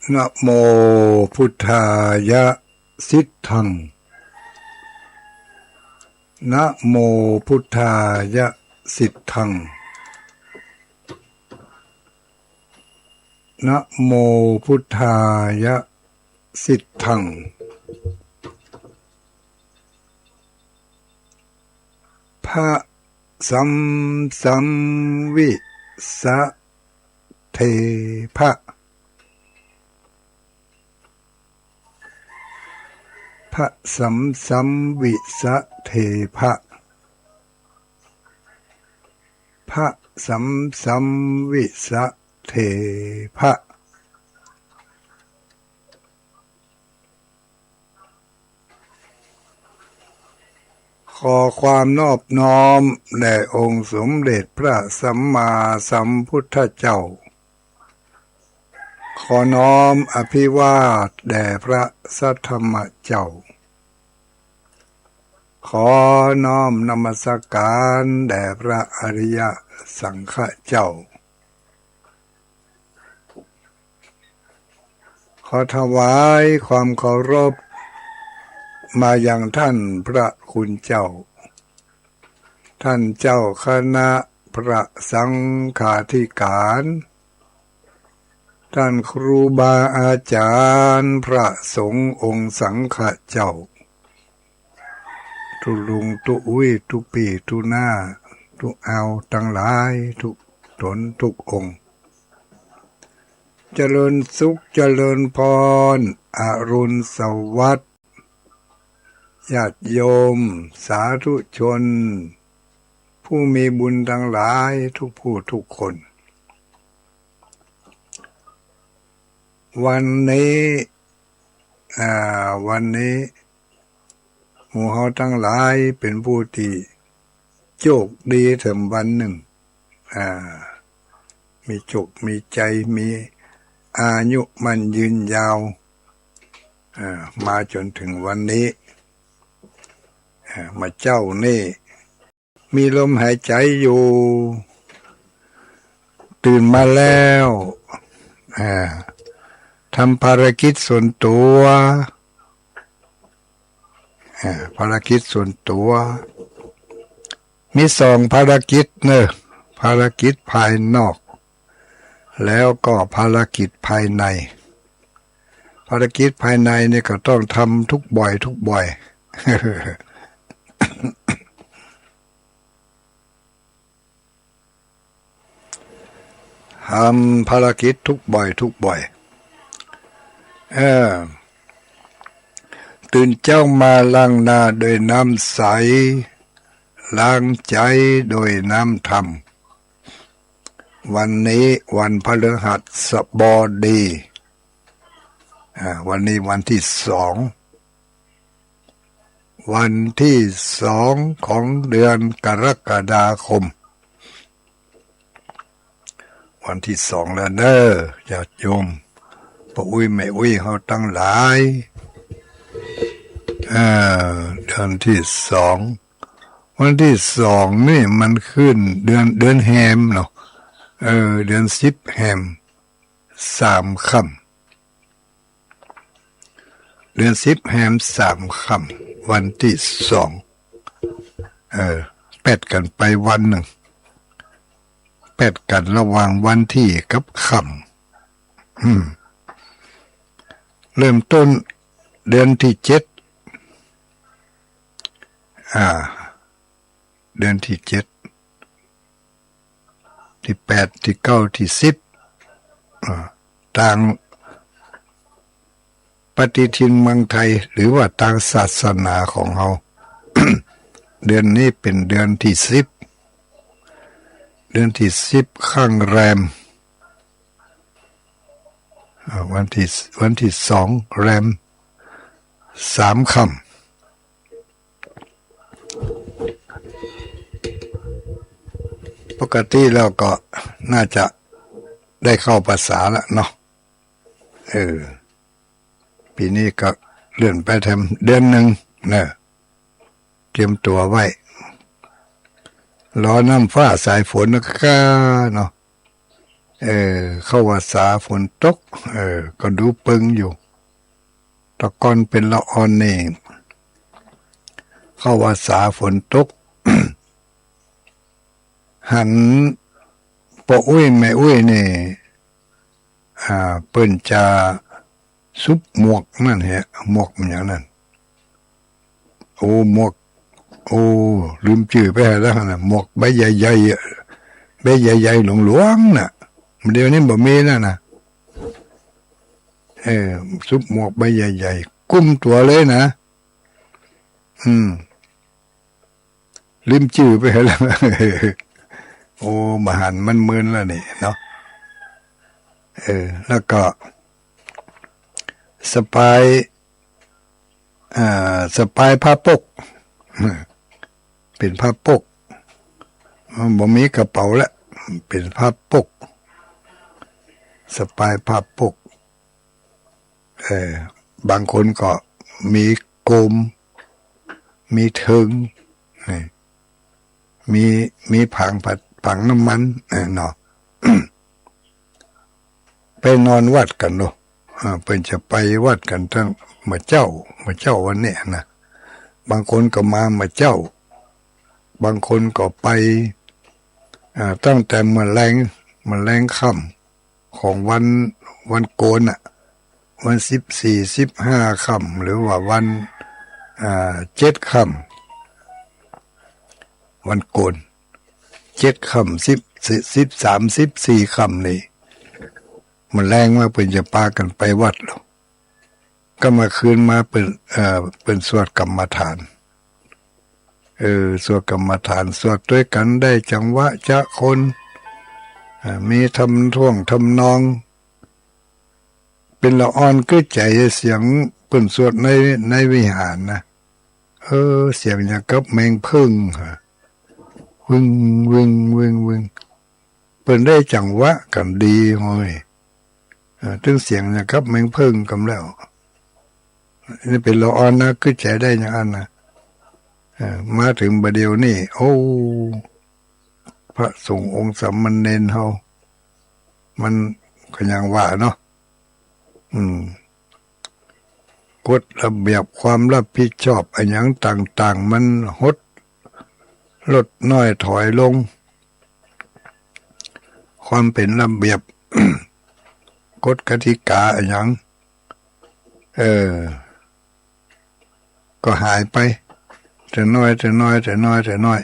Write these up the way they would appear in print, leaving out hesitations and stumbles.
นะโมพุทธายะสิทธังนะโมพุทธายะสิทธังนะโมพุทธายะสิทธังพระสัมสัมวิสะเทภะพระสัมสัมวิสะเทภะพระสัมสัมวิสะเทภะขอความนอบน้อมแด่องค์สมเด็จพระสัมมาสัมพุทธเจ้าขอน้อมอภิวาทแด่พระสัทธรรมเจ้าขอน้อมนมัสการแด่พระอริยสังฆเจ้าขอถวายความเคารพมายังท่านพระคุณเจ้าท่านเจ้าคณะพระสังฆาธิการท่านครูบาอาจารย์พระสงฆ์องค์สังฆเจ้าทุลุงทุอุ้ยทุปีทุหน้าทุเอาทั้งหลายทุกตนทุกองค์เจริญสุขเจริญพรอรุณสวัสดิ์ญาติโยมสาธุชนผู้มีบุญทั้งหลายทุกผู้ทุกคนวันนี้หมู่เฮาทั้งหลายเป็นผู้ที่โชคดีถึงวันหนึ่งมีโชคมีใจมีอายุมันยืนยาวมาจนถึงวันนี้มาเจ้านี่มีลมหายใจอยู่ตื่นมาแล้วทำภารกิจส่วนตัวภารกิจส่วนตัวมีสองภารกิจเนอะภารกิจภายนอกแล้วก็ภารกิจภายในภารกิจภายในนี่ก็ต้องทำทุกบ่อย ทำภารกิจทุกบ่อยตื่นเจ้ามาล้างหน้าโดยน้ำใสล้างใจโดยน้ำธรรมวันนี้วันพฤหัสบดีวันนี้วันที่สองของเดือนกรกฎาคมวันที่สองแล้วเนอะญาติโยมพ่ออุ้ยแม่อุ้ยเขาตั้งหลายเดือนที่สองวันที่สองนี่มันขึ้นเดือนแฮมเนาะเดือน10แฮม3ค่ำเดือน10แฮม3ค่ำวันที่สองแปดกันไปวันหนึ่งแปดกันระหว่างวันที่กับค่ำเริ่มต้นเดือนที่7เดือนที่7ที่8ที่9ที่10ต่างปฏิทินเมืองไทยหรือว่าทางศาสนาของเรา เดือนนี้เป็นเดือนที่10ข้างแรมวันที่2แรม3ค่ำปกติแล้วก็น่าจะได้เข้าภาษาแล้วเนาะปีนี้ก็เลื่อนไปทำเดือนหนึ่งเนอะเตรียมตัวไว้รอน้ำฟ้าสายฝนก็เนาะ เข้าว่าสาฝนตกก็ดูปึงอยู่ตะกอนเป็นละออนเองเข้าว่าสาฝนตก หันปออุ้ยแม่อุ้ยนี่เปิ้นจะซุปหมวกนั่นแหละหมวกมันอย่างนั้นโอ้หมวกโอ้ลืมชื่อไปแล้วนะหมวกใบใหญ่ๆใบใหญ่ๆหลวงๆน่ะเดี๋ยวนี้บ่มีแล้วนะซุปหมวกใบใหญ่ๆกุ้มตัวเลยนะลืมชื่อไปแล้วโอ้มหันมันมึนแล้วนี่เนาะแล้วก็สปายผ้าปกเป็นผ้าปกบ่มีกระเป๋าแล้วเป็นผ้าปกสปายผ้าปกบางคนก็มีโกมมีเทิงมีผังน้ำมันเนาะ ไปนอนวัดกันเนาะเป็นจะไปวัดกันทั้งมาเจ้าวันนี้นะบางคนก็มาเจ้าบางคนก็ไปตั้งแต่มาแรงค่ำของวันโกนวัน14-15ค่ำหรือว่าวัน7ค่ำวันโกน7ค่ำ13-14ค่ำนี่มันแรงว่าเป็นจะปากันไปวัดหรอกก็มาคืนมาเป็นสวดกรรมฐานสวดกรรมฐานสวดด้วยกันได้จังหวะจะคนมีทำท่วงทำนองเป็นละอ่อนก็ใจเสียงเป็นสวดในวิหารนะเสียงอย่างกับแมงพึ่งวึงวึงวึงวึงเป็นได้จังหวะกันดีเลยถึงเสียงนะครับแมงพึ่งกำแล้วนี่เป็นละอ่อนนะก็ใจได้อย่างนั้นนะมาถึงประเดี๋ยวนี้โอ้พระสงฆ์องค์สามเณรเฮามันก็ยังว่าเนาะกฎระเบียบความรับผิดชอบอะไรอย่างต่างๆมันลดน้อยถอยลงความเป็นระเบียบ กฎกติกาอะไรอย่างก็หายไปแต่น้อย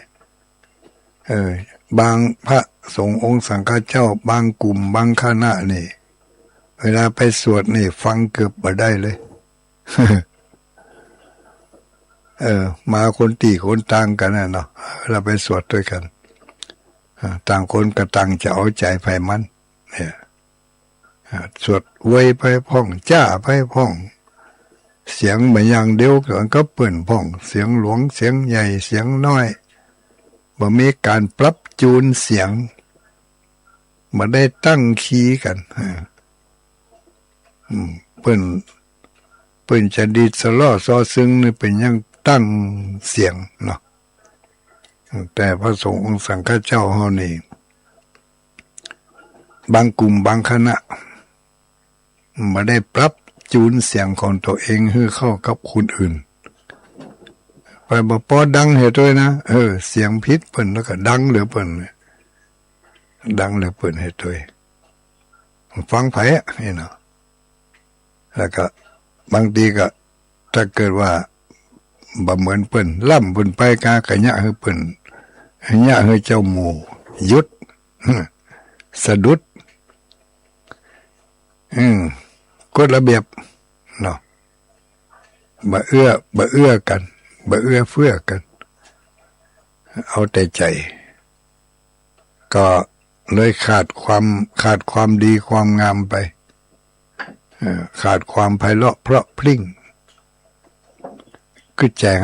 บางพระสงฆ์องค์สังฆเจ้าบางกลุ่มบางคณะนี่เวลาไปสวดนี่ฟังเกือบบ่ได้เลย มาคนตีคนต่างกันนะเนาะเราไปสวดด้วยกันต่างคนก็ต่างจะเอาใจไฟมันเนี่ยสวดไว้ไปพ่องจ้าไปพ่องเสียงเหมือนอย่างเดียวกันก็เปิ่นพ่องเสียงหลวงเสียงใหญ่เสียงน้อยบ่มีการปรับจูนเสียงบ่ได้ตั้งคีย์กันเปิ่นจะดีดสลอซอซึ้งนี่เป็นยังตั้งเสียงเนาะแต่พระสงฆ์องค์สังฆเจ้าเฮานี่บางกลุ่มบางคณะบ่ได้ปรับจูนเสียงของตัวเองให้เข้ากับคนอื่นไปบ่พอดังเหตุด้วยนะเสียงพิษเปิ่นแล้วก็ดังเหลือเปิ่นเหตุด้วยฟังไผนี่เนาะแล้วก็บางทีก็ถ้าเกิดว่าบ่เหมือนเปิ่นล่ำเปิ่นไปกากะยะให้เปิ่นยะให้เจ้าหมู่หยุดสะดุดกฎระเบียบเนาะบ่เอื้อกันบ่เอื้อเฟื้อกันเอาแต่ใจก็เลยขาดความดีความงามไปขาดความไพเราะเพราะพลิ้งคือแจง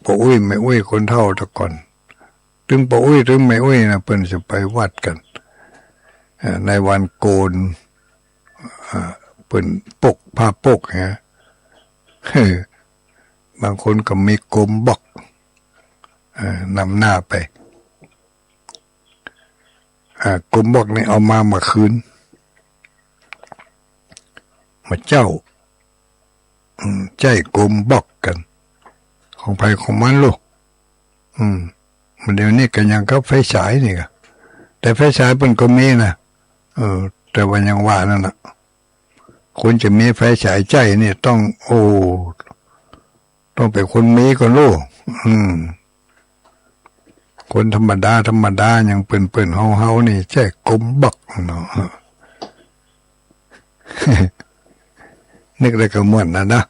ปู่อุ้ยแม่อุ้ยคนเฒ่าตะก่อนถึงปู่อุ้ยถึงแม่อุ้ยนะเพิ่นจะไปวัดกันในวันโกนเปิ่นปกผ้าปกฮะบางคนก็มีกลมบอกนำหน้าไป กลมบอกนี่เอามาคืนมาเจ้าใจกลมบอกกันของไผของมันลูกมันเดี๋ยวนี้กันยังก็ไฟฉายนี่กะแต่ไฟฉายเป็นก็มีนะแต่ว่ายังว่านั่นนะคนจะมีไฟฉายใจนี่ต้องต้องเป็นคนมีก่อนลูกคนธรรมดายังเปิ่นเฮานี่ใช่กลมบักเนาะ นึกได้ก็ม่วนนะ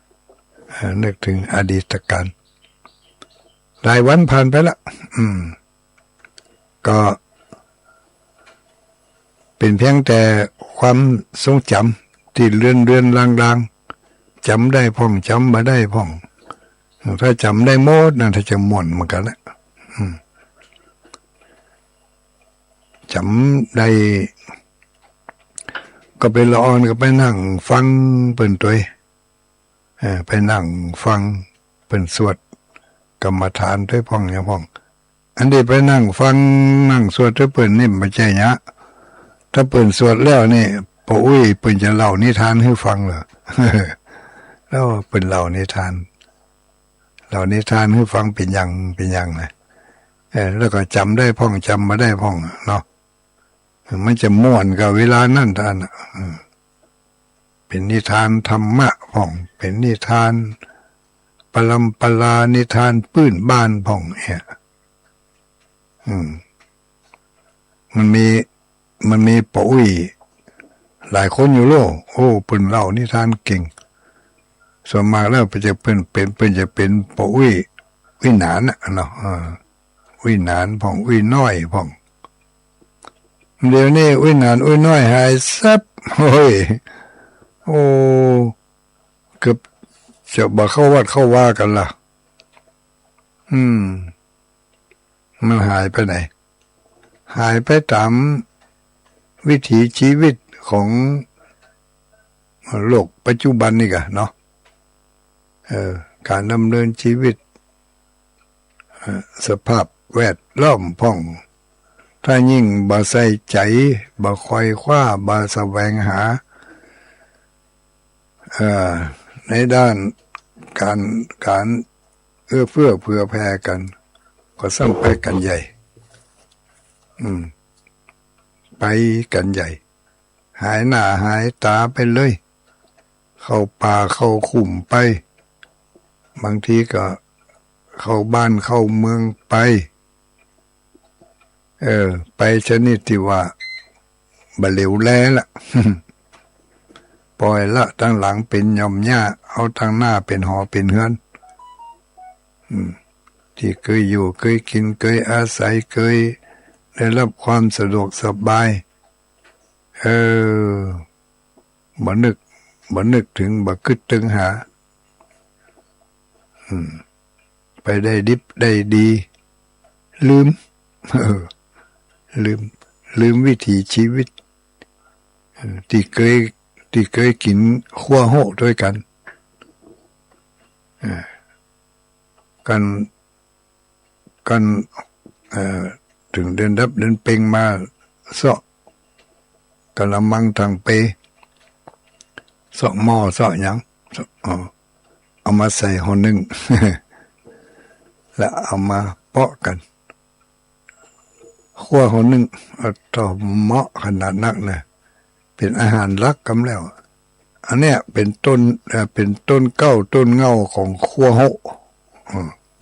นึกถึงอดีตการหลายวันผ่านไปละก็เป็นเพียงแต่ความทรงจำที่เลื่อนลางจำได้พ่องจำมาได้พ่องถ้าจำได้หมดนะถ้าจะม่วนเหมือนกันนะจำได้ก็ไปละออนก็ไปนั่งฟังเปิ่นตัวไปนั่งฟังเปิ่นสวดกรรมฐานด้วยพ่องอย่างพ่องอันนี้ไปนั่งฟังนั่งสวดด้วยเปิ่นนี่ไม่ใช่เนี้ยถ้าเปิ่นสวดแล้วนี่ปู่อุ้ยเปิ่นจะเล่านิทานให้ฟังเหรอ แล้วเปิ่นเล่านิทานให้ฟังเป็นอย่างนะแล้วก็จำได้พ่องจำมาได้พ่องเนาะมันจะม่วนกับเวลานั่นท่านเป็นนิทานธรรมะพ่องเป็นนิทานปลัมปลานิทานปื้นบ้านพ่องมันมีปู่อุ้ยหลายคนอยู่โลกเปิ้นเล่านิทานเก่งส่วนมากแล้วจะเป็นจะเป็นปู่อุ้ยวิหนานเนาะวิหนานพ่องวิน้อยพ่องเดี๋ยวนี้วิหนานวิน้อยหายซับเกือบจะบ่เข้าวัดเข้าว่ากันล่ะมันหายไปไหนหายไปตามวิถีชีวิตของโลกปัจจุบันนี่กะเนาะการดำเนินชีวิตสภาพแวดล้อมพ่องถ้ายิ่งบ่ใส่ใจบ่คอยคว้าบ่แสวงหาในด้านการเอื้อเฟื้อเผื่อแผ่กันก็ซ้ำไปกันใหญ่ไปกันใหญ่หายหน้าหายตาไปเลยเข้าป่าเข้าขุมไปบางทีก็เข้าบ้านเข้าเมืองไปไปชนิดที่ว่าบะเหลวแลละ ปล่อยละตั้งหลังเป็นย่อมหญ้าเอาตั้งหน้าเป็นหอเป็นเฮือนที่เคยอยู่เคยกินเคยอาศัยเคยได้รับความสะดวกสบายบ่นึกถึงบ่คิดถึงหาไปได้ดิบได้ดีลืมลืมวิถีชีวิตที่เคยกินขั้วโหด้วยกันถึงเดินดับเดินเป่งมาเสาะกะละมังทางเปเสาะหม้อเสาะหยังเอามาใส่ห่อนึ่ง แล้วเอามาเปาะกันขั้วห่อนึ่งต่อเหมาะขนาดนักนะเป็นอาหารรักกำแล้วอันเนี้ยเป็นต้นเก้าต้นเงาของขั้วโห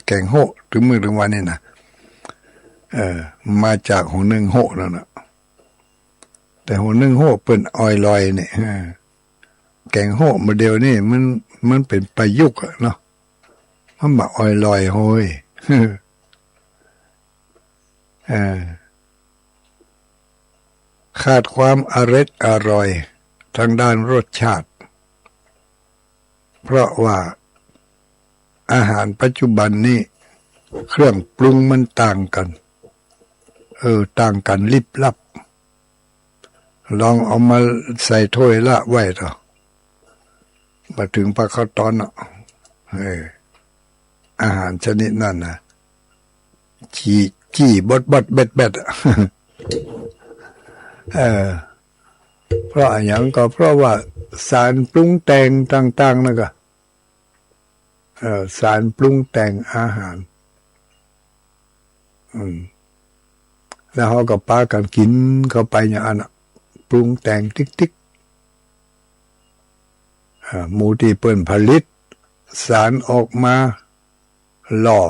แกงโหถึงมื้อถึงวันนี้นะมาจากหัวนึ่งโหนั่นน่ะแต่หัวนึ่งโหเปิ้นออยลอยนี่แกงโหมาเดียวนี่มันเป็นประยุกต์เนาะมันมาออยลอยโหยขาดความอร่อยทางด้านรสชาติเพราะว่าอาหารปัจจุบันนี้เครื่องปรุงมันต่างกันต่างกันลิบลับลองเอามาใส่ถ้วยละไว้เถอะมาถึงปลาข้าวตอนอาหารชนิดนั้นนะจี้บดเบ็ด เออเพราะอย่างก็เพราะว่าสารปรุงแต่งต่างๆนะก็สารปรุงแต่งอาหารแล้วเขาก็ปากันกินเข้าไปอย่างนั้นปรุงแต่งติ๊กๆหมูที่เปิ้นผลิตสารออกมาหล่อ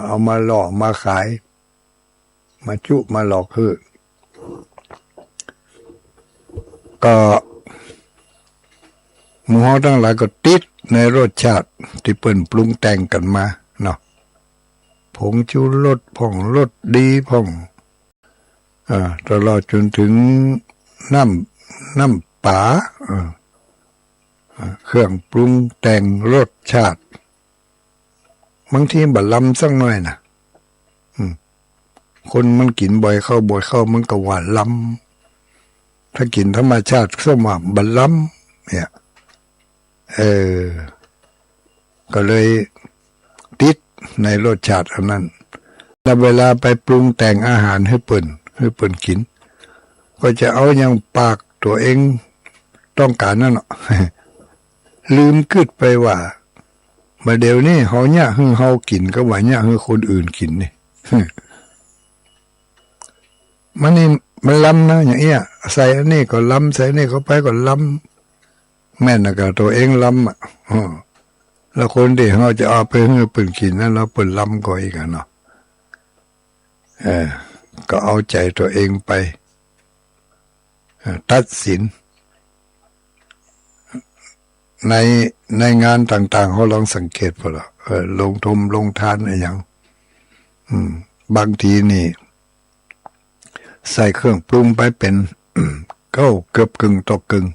เอามาหล่อมาขายมาจุมาหลอกคือก็หมูเฮาทั้งหลายก็ติดในรสชาติที่เปิ้นปรุงแต่งกันมาเนาะผงชูรสผงรสดีผงตลอดจนถึงน้ำป่าเครื่องปรุงแต่งรสชาติบางทีบัดล้ำสักหน่อยนะคนมันกินบ่อยเข้ามันก็หวานล้ำถ้ากินธรรมชาติสมบัดล้ำเนี่ยก็เลยติดในรสชาติอันนั้นแล้วเวลาไปปรุงแต่งอาหารให้เปิ้นกินก็จะเอาอย่างปากตัวเองต้องการนั่นเนาะ ลืมคิดไปว่ามาเดี๋ยวนี้เขาเนี่ยคือเขากินก็ว่าเนี่ยคือคนอื่นกินนี่ มันล้ำนะอย่างเงี้ยใส่อันนี้ก็ล้ำใส่นี่เข้าไปก็ล้ำแม่นนะก็ตัวเองล้ำแล้วคนที่เขาจะเอาไปให้เปิ่นกินนั้นเราเปิ่นล้ำก็อีกเนาะก็เอาใจตัวเองไปตัดสินในงานต่างๆเขาลองสังเกตพอละลงทุนลงทานอะไรอย่างบางทีนี่ใส่เครื่องปรุงไปเป็น ก็เกือบกึ่งตกกึ่ง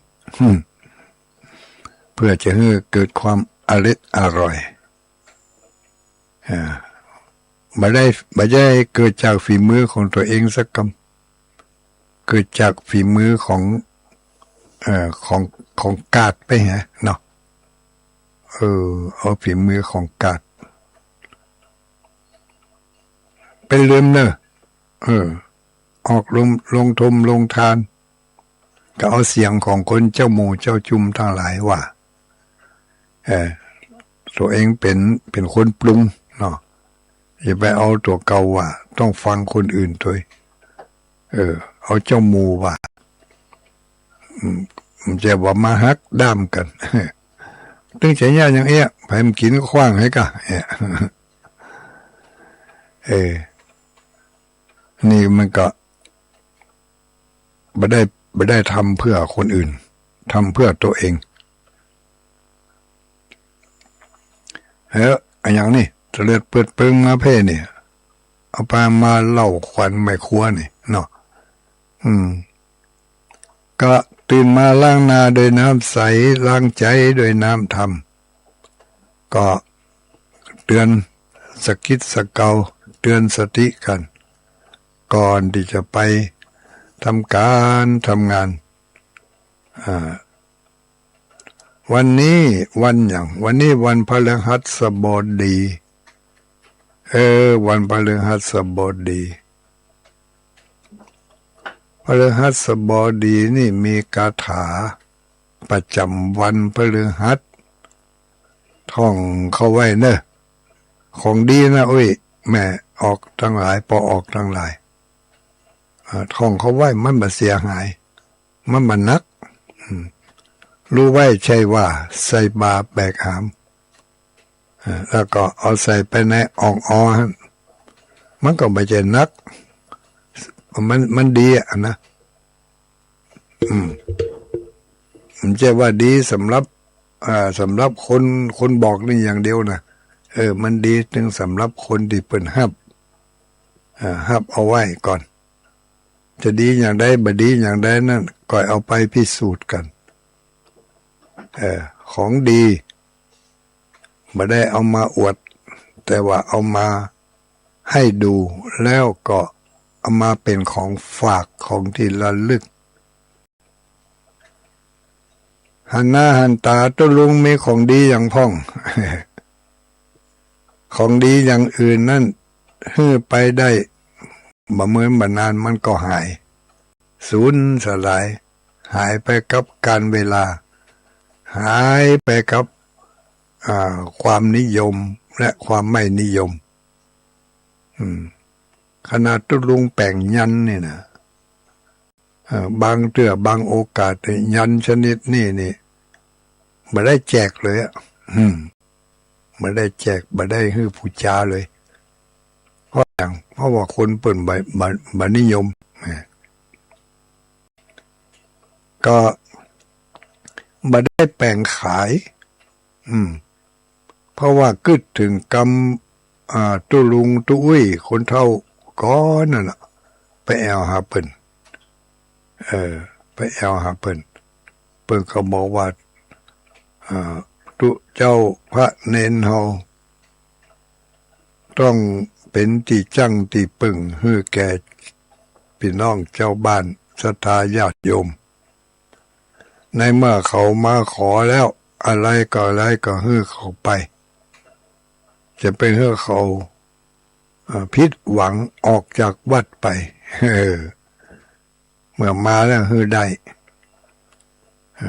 เพื่อจะให้เกิดความอร่อยไม่ได้เกิดจากฝีมือของตัวเองสักคำเกิดจากฝีมือของกาดไปฮะเนาะเอาฝีมือของกาดเป็นเรื่องเนอะออกลงทุนลงทานก็เอาเสียงของคนเจ้าหมู่เจ้าจุมทั้งหลายว่าตัวเองเป็นคนปรุงเนาะอย่าไปเอาตัวเก่าว่าต้องฟังคนอื่นตัวเอาเจ้าหมู่ว่ามันจะว่ามาฮักด้ามกันตึงใจยากอย่างเอี้ยไปมันกินก็คว้างให้กะนี่มันก็ไม่ได้ทำเพื่อคนอื่นทำเพื่อตัวเองอย่างนี้จะเลือดเปิดเปิงมาเพ่เนี่ยเอาไปมาเล่าควันไม่ครัวนี่เนาะก็ตื่นมาล้างหน้าโดยน้ำใสล้างใจโดยน้ำธรรมก็เตือนสกิดสเกาเตือนสติกันก่อนที่จะไปทำการทำงานวันนี้วันวันพฤหัสบดีวันพฤหัสบดีพฤหัสบดีนี่มีคาถาประจำวันพฤหัสท่องเข้าไว้เนอะของดีนะแม่ออกทั้งหลายพอออกทั้งหลายท่องเข้าไว้มันบ่เสียหายมันบ่นักรู้ไว้ใช่ว่าใส่บาแบกหามแล้วก็เอาใส่ไปในอ่องอ้อมันก็ไม่ใช่นักมันดีนะมันจะว่าดีสำหรับคนบอกนี่อย่างเดียวนะมันดีถึงสำหรับคนที่เปิ่นฮับเอาไว้ก่อนจะดีอย่างใดบ่ดีอย่างใดนั่นก็เอาไปพิสูจน์กันของดีไม่ได้เอามาอวดแต่ว่าเอามาให้ดูแล้วก็เอามาเป็นของฝากของที่ระลึกหันหน้าหันตาตัวลุงมีของดีอย่างพ่อง ของดีอย่างอื่นนั่นฮื้อไปได้ บ่เหมือนบ่นานมันก็หายสูญสลายหายไปกับการเวลาหายไปกับความนิยมและความไม่นิยมขนาดตุลุงแป่งยันนี่นะบางเตือบางโอกาสยันชนิดนี่ไม่ได้แจกเลยไม่ได้แจกไม่ได้ให้ผู้จาเลยเพราะว่าคนเปิ่นบนิยมก็ไม่ได้แปลงขายเพราะว่ากึดถึงกรรมตุลุงตุอุ้ยคนเท่าก้อนนั่นแหละไปแอวหาเปิ่นไปแอวหาเปิ่นก็บอกว่าตุเจ้าพระเนนเฮาต้องเป็นที่จังที่ปึ่งฮือแก่พี่น้องเจ้าบ้านศรัทธาญาติโยมในเมื่อเขามาขอแล้วอะไรก็ฮือเขาไปจะไปฮือเขาผิดหวังออกจากวัดไปเมื่อมาแล้วฮือได้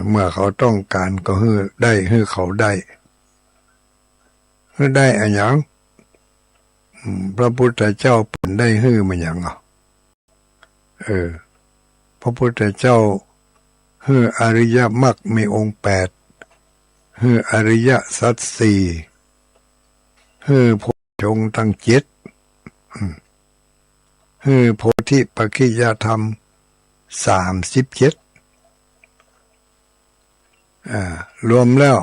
เมื่อเขาต้องการก็ฮือได้ฮือเขาได้ฮือได้อะไรอย่างพระพุทธเจ้าผลได้ฮือมันอย่างพระพุทธเจ้าฮืออริยมรรคมีองค์8ฮืออริยสัจ4ฮือโพชงตั้ง7ฮือโพธิปัจขิยธรรม37รวมแล้ว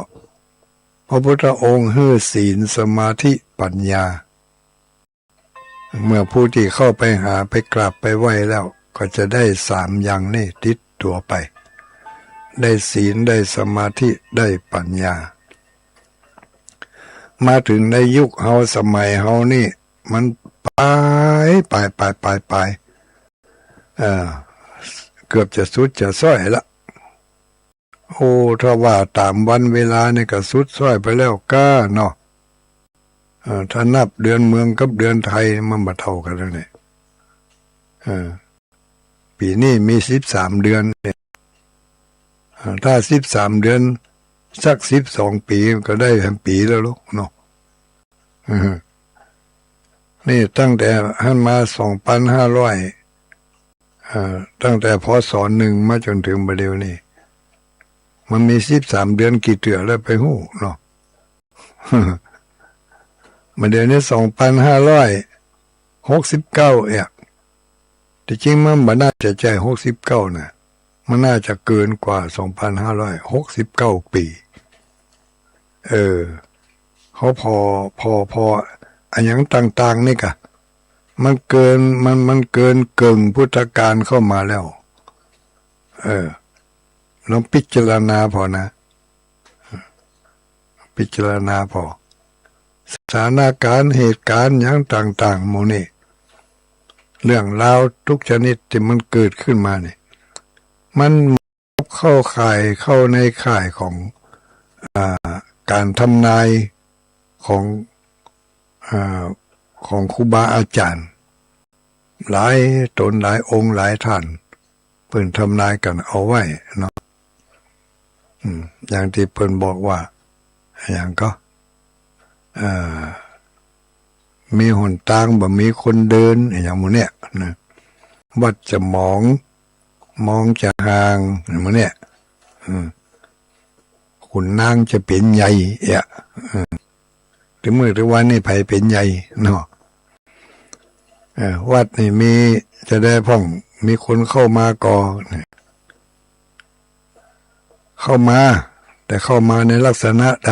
พระพุทธองค์ฮือศีลสมาธิปัญญาเมื่อผู้ที่เข้าไปหาไปกราบไปไหว้แล้วก็จะได้3อย่างนี้ติดตัวไปได้ศีลได้สมาธิได้ปัญญามาถึงในยุคเฮาสมัยเฮานี่มันไปเกือบจะสุดจะซ้อยละโอ้ถ้าว่าตามวันเวลาเนี่ยก็สุดซ้อยไปแล้วก้าเนาะถ้านับเดือนเมืองกับเดือนไทยมันมาเท่ากันแล้วเนี่ยปีนี้มี13เดือนเนี่ยถ้า13เดือนสัก12ปีก็ได้ทั้งปีแล้วลูกเนาะนี่ตั้งแต่หันมา2,500ตั้งแต่พ.ศ. 1มาจนถึงบัดเดี๋ยวนี้มันมี13เดือนกี่เถื่อแล้วไปหู้เนาะมาเดี๋ยวนี้2,569ที่จริงมันน่าจะใจ69นะมันน่าจะเกินกว่า2,569ปีเขาพออันอย่างต่างๆนี่กะมันเกินเกิงพุทธกาลเข้ามาแล้วลองพิจารณาพอนะพิจารณาพอสถานการณ์เหตุการณ์อย่างต่างๆหมู่นี้เรื่องราวทุกชนิดที่มันเกิดขึ้นมาเนี่ยมันเข้าในข่ายของการทำนายของครูบาอาจารย์หลายตนหลายองค์หลายท่านเพิ่นทำนายกันเอาไว้เนาะอย่างที่เพิ่นบอกว่าอย่างก็มีหนทางบ่มีคนเดินอย่างหมู่เนี้ยนะวัดจะมองจะห่างอย่างหมู่เนี้ยขุนนางจะเป็นใหญ่ถึงเมื่อถึงวันนี้ไผเป็นใหญ่เนาะวัดนี่มีจะได้พ่องมีคนเข้ามาก่อเข้ามาแต่เข้ามาในลักษณะใด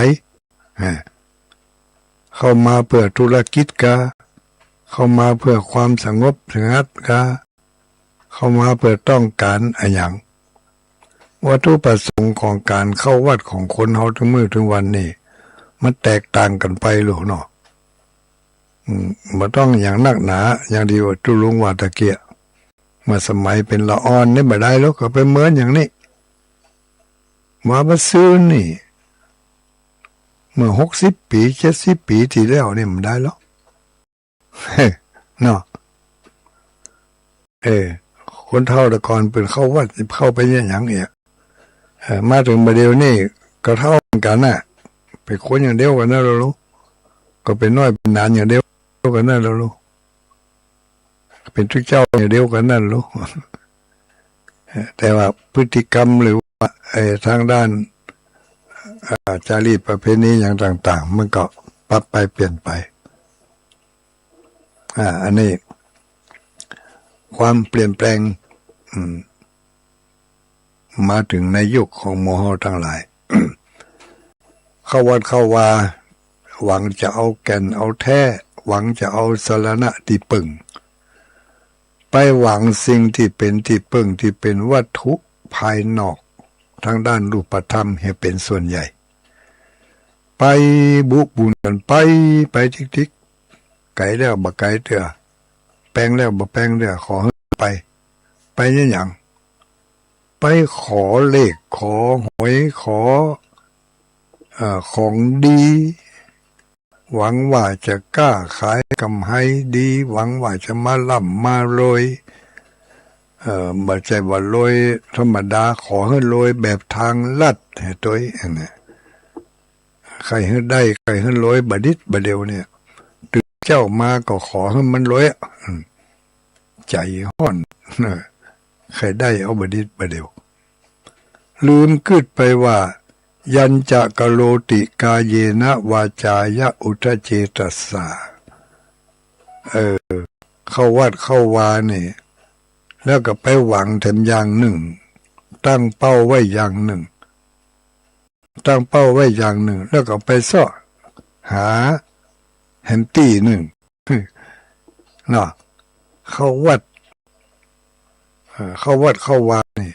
เข้ามาเพื่อธุรกิจกะเข้ามาเพื่อความสงบสงัดกะเข้ามาเพื่อต้องการอะไรอย่างวัตถุประสงค์ของการเข้าวัดของคนเฮาถึงมื้อถึงวันนี้มันแตกต่างกันไปหรอกเนาะบ่ต้องอย่างนักหนาอย่างที่ว่าตุลุงว่าตะเกียเมื่อสมัยเป็นละอ่อนนี่บ่ได้แล้วก็ไปเหมือนอย่างนี้ว่าบ่ซื้อนี่เมื่อ60ปี70ปีที่แล้วนี่มันได้แล้วเนาะ เออคนเฒ่าแต่ก่อนเป็นเข้าวัดเข้าไปเนี่ยหยังเนี่ยมาถึงประเดี๋ยวนี้ก็เท่ากันน่ะเป็นคนอย่างเดียวกันนะเรารู้ก็เป็นน้อยเป็นนานอย่างเดียวกันนั่นเรารู้เป็นทุกเจ้าอย่างเดียวกันนั่นรู้แต่ว่าพฤติกรรมหรือว่าทางด้านจารีตประเพณีอย่างต่างๆมันก็ปรับไปเปลี่ยนไปอันนี้ความเปลี่ยนแปลงมาถึงในยุคของโมโหทั้งหลาย เข้าวัดเข้าวาหวังจะเอาแก่นเอาแท้หวังจะเอาสรณะที่ปึ่งไปหวังสิ่งที่เป็นที่ปึ่งที่เป็นวัตถุภายนอกทางด้านรูปธรรมให้เป็นส่วนใหญ่ไปบุกบุญกันไปทิกๆไก่แล้วบ่ไก่เถื่อแปลงแล้วบ่แปลงเถื่อขอไปเนี่ยอย่างไปขอเลขขอหวยขอของดีหวังว่าจะกล้าขายกำไรดีหวังว่าจะมาล่ำมารวยบ่ใช่ว่ารวยธรรมดาขอให้รวยแบบทางลัดให้ตัวอันนี้ใครให้ได้ใครให้รวยบดิษบเดียวเนี่ยตื่นเจ้ามาก็ขอให้มันรวยใจห้อนใครได้เอาบดิษบเดียวลืมคิดไปว่ายัญจะกโลติกาเยนะวาจายะอุทเจตัสสะเข้าวัดเข้าวาเนี่ยแล้วก็ไปหวังแถมอย่างหนึ่งตั้งเป้าไว้อย่างหนึ่งแล้วก็ไปซ้อหาแฮมตี้หนึ่งเนาะเข้าวัดเข้าวานี่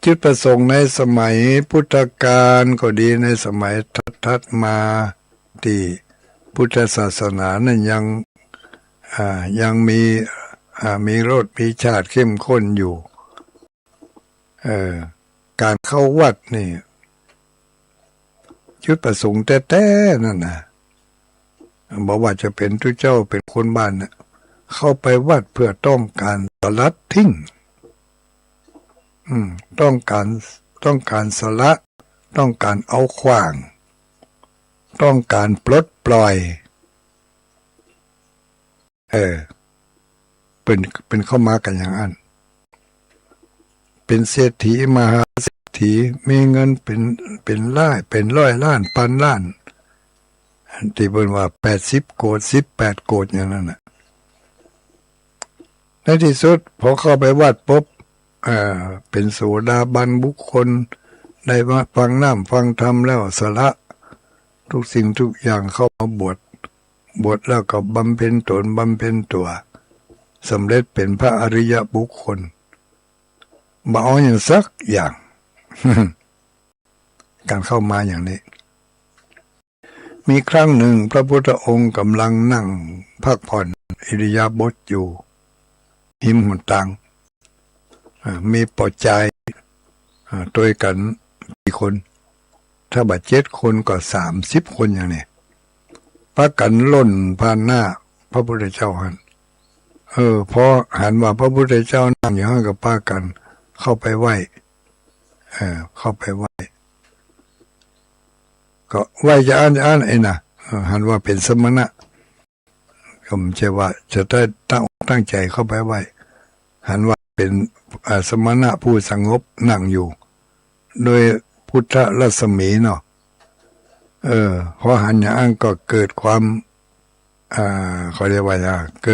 จุดประสงค์ในสมัยพุทธกาลก็ดีในสมัยถัดมาที่พุทธศาสนานั้นยังมีรสมีชาติเข้มข้นอยู่การเข้าวัดนี่จุดประสงค์แท้ๆนั่นนะบอกว่าจะเป็นทุกเจ้าเป็นคนบ้านนะเข้าไปวัดเพื่อต้องการสลัดทิ้งต้องการสละต้องการเอาขว้างต้องการปลดปล่อยเป็นเข้ามากันอย่างนั้นเป็นเศรษฐีมหาเศรษฐีมีเงินเป็นล้านเป็นร้อยล้านพันล้านที่เป็นว่า80 โกฏ18 โกฏอย่างนั้นน่ะในที่สุดพอเข้าไปวัดปุ๊บเป็นโสดาบันบุคคลได้มาฟังน้ำฟังธรรมแล้วสละทุกสิ่งทุกอย่างเข้ามาบวชแล้วก็บำเพ็ญตนบำเพ็ญตัวสำเร็จเป็นพระอริยบุคคลบ่เอาอย่างสักอย่าง การเข้ามาอย่างนี้มีครั้งหนึ่งพระพุทธองค์กำลังนั่งพักผ่อนอิริยาบถอยู่หิมหุ่นตังมีปอดใจตัวกันกี่คนถ้าบาด7 คนก็30 คนอย่างนี้พระกันล่นผ่านหน้าพระพุทธเจ้าหันพอหันว่าพระพุทธเจ้านั่งอยู่ห้างกับป้ากันเข้าไปไหว้ก็ไหว้จะอ่านไอ้น่ะหันว่าเป็นสมณะก็ไม่ใช่ว่าจะได้ตั้งใจเข้าไปไหว้หันว่าเป็นสมณะผู้สงบนั่งอยู่โดยพุทธรัศมีเนาะพอหันอย่างก็เกิดความเขาเรียกว่าเ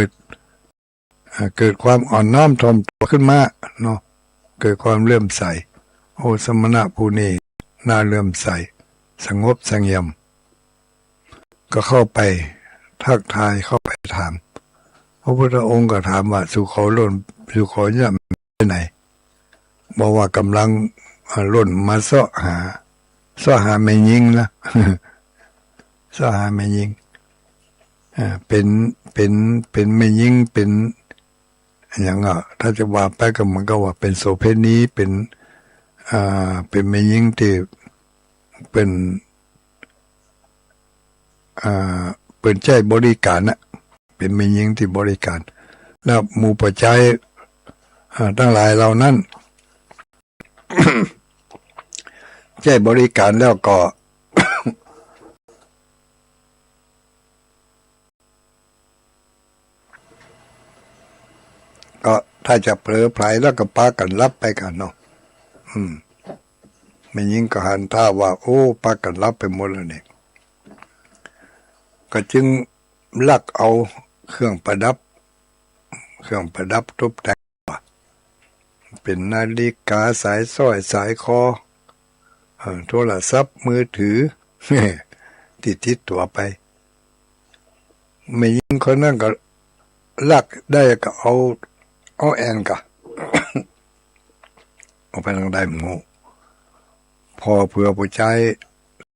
กิดความอ่อนน้อมถ่อมตัวขึ้นมาเนาะเกิดความเลื่อมใสโอ้สมณะผู้นี้น่าเลื่อมใสสงบเสงี่ยมก็เข้าไปทักทายเข้าไปถามพระพุทธองค์ก็ถามว่าสุขเนี่ยไปไหนบอกว่ากำลังล่นมาเสาะหาไม่ยิงละ เสาะหาไม่ยิงเป็นไม่ยิงเป็นอย่างถ้าจะว่าไปก็มันก็ว่าเป็นโสเภณีเป็นไม่ยิงที่เป็นใจบริการนะเป็นไม่ยิงที่บริการ แล้วหมู่ปัจจัยทั้งหลายเหล่านั้น ใช้บริการแล้วก็ ก็ถ้าจะเผลอไผลแล้วก็ปากันรับไปกันเนาะไม่ยิ่งก็หันท่าว่าโอ้ปากันรับไปหมดแล้วเนี่ยก็จึงลักเอาเครื่องประดับตกแต่งเป็นนาฬิกาสายสร้อยสายคอโทรศัพท์มือถือ ติดตัวไปไม่ยิ่งคนนั้นก็ลักได้ก็เอาแอนกะ เอาไปทางใดหมูพอเผื่อผู้ชาย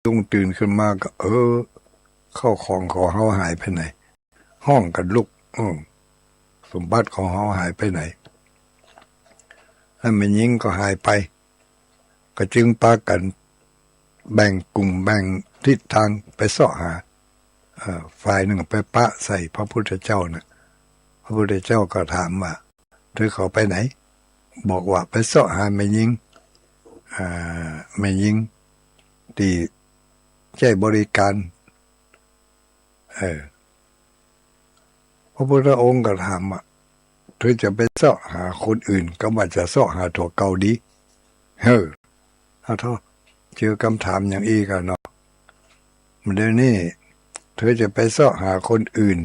ตุ้งตื่นขึ้นมาก็เข้าของของเขาหายไปไหนห้องกันลุกสมบัติของเขาหายไปไหนแล้วไม่ยิ่งก็หายไปก็จึงปากันแบ่งกลุ่มแบ่งทิศทางไปเสาะหาฝ่ายหนึ่งไปปะใส่พระพุทธเจ้านะพระพุทธเจ้าก็ถามว่าเธอเขาไปไหนบอกว่าไปเสาะหาไม่ยิ่งที่ใช้บริการพระพุทธองค์ก็ถามว่าเธอจะไปเสาะหาคนอื่นก็ว่าจะเสาะหาถั่วเก่าดีเอาเถอะเจอคำถามอย่างอีกันเนาะเดี๋ยวนี้เธอจะไปเสาะหาคนอื่น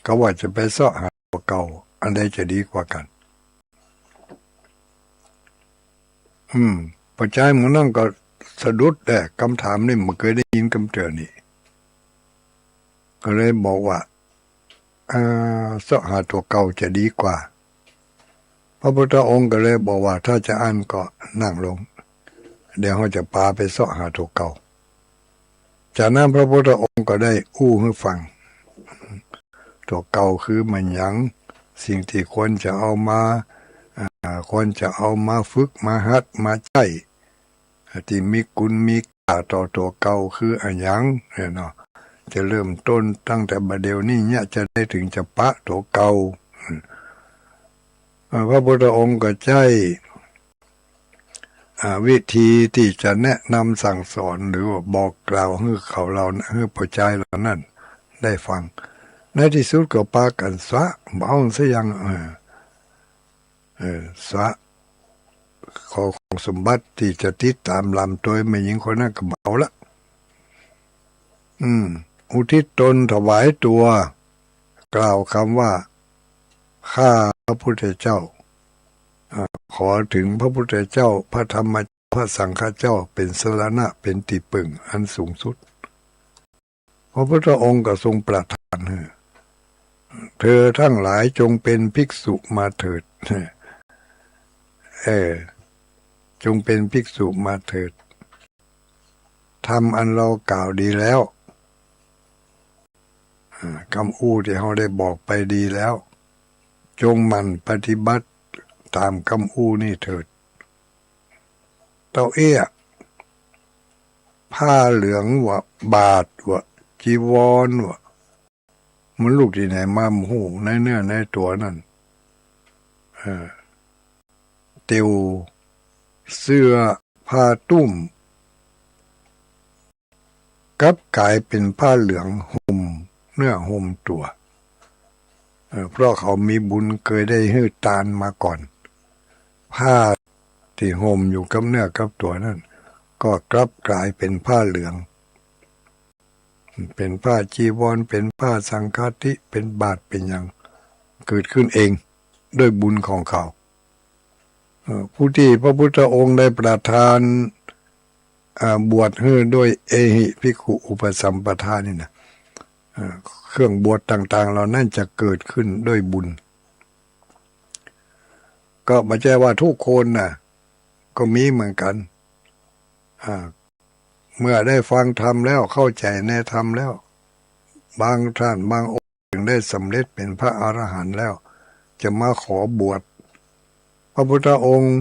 ก็ว่าจะไปเสาะหาถั่วเก่าอันใดจะดีกว่ากันพอใจมึงนั่งก็สะดุดแต่คำถามนี่มันเคยได้ยินคำเตือนนี่ก็เลยบอกว่าเสาะหาตัวเก่าจะดีกว่าพระพุทธองค์ก็เลยบอกว่าถ้าจะอ่านก็นั่งลงเดี๋ยวเขาจะพาไปเสาะหาตัวเก่าจากนั้นพระพุทธองค์ก็ได้อู้ให้ฟังตัวเก่าคือมันยังสิ่งที่ควรจะเอามาฝึกมาหัดมาใช้ที่มีคุณมีค่าต่อตัวเก่าคืออันยังเนาะจะเริ่มต้นตั้งแต่บัดเดี๋ยวนี้เนี่ยจะได้ถึงจะปะตัวเก่าพระพุทธองค์ก็ใช้วิธีที่จะแนะนำสั่งสอนหรือว่าบอกกล่าวให้เขาเราให้ผู้ใจเรานั่นได้ฟังในที่สุดก็ปากันสะเบาซะยังสะของสมบัติที่จะติดตามลำตัวไม่ยิงคนนั้นก็เบาละอุทิศตนถวายตัวกล่าวคำว่าข้าพระพุทธเจ้าขอถึงพระพุทธเจ้าพระธรรมพระสังฆเจ้าเป็นสรณะเป็นที่พึ่งอันสูงสุดพระพุทธองค์ก็ทรงประทานเธอทั้งหลายจงเป็นภิกษุมาเถิดจงเป็นภิกษุมาเถิดทำอันเรากล่าวดีแล้วคำอู้ที่เราได้บอกไปดีแล้วจงมันปฏิบัติตามคำอู้นี่เถิดเต้าผ้าเหลืองวะบาทวะจีวรวะมันลูกที่ไหนมาหูในเนื้อในตัวนั่นเตียวเสื้อผ้าตุ้มกับกลายเป็นผ้าเหลืองห่มเนื้อห่มตัวเพราะเขามีบุญเคยได้หื้อตานมาก่อนผ้าที่ห่มอยู่กับเนื้อกับตัวนั่นก็กลับกลายเป็นผ้าเหลืองเป็นผ้าจีวรเป็นผ้าสังฆาทิเป็นบาทเป็นอย่างเกิดขึ้นเองด้วยบุญของเขาผู้ที่พระพุทธองค์ได้ประทานบวชให้ด้วยเอหิภิกขุอุปสัมปทานี่นะเครื่องบวชต่างๆเรานั่นจะเกิดขึ้นด้วยบุญก็ไม่ใช่ว่าทุกคนนะก็มีเหมือนกันเมื่อได้ฟังธรรมแล้วเข้าใจในธรรมแล้วบางท่านบางองค์ถึงได้สำเร็จเป็นพระอรหันต์แล้วจะมาขอบวชพระพุทธองค์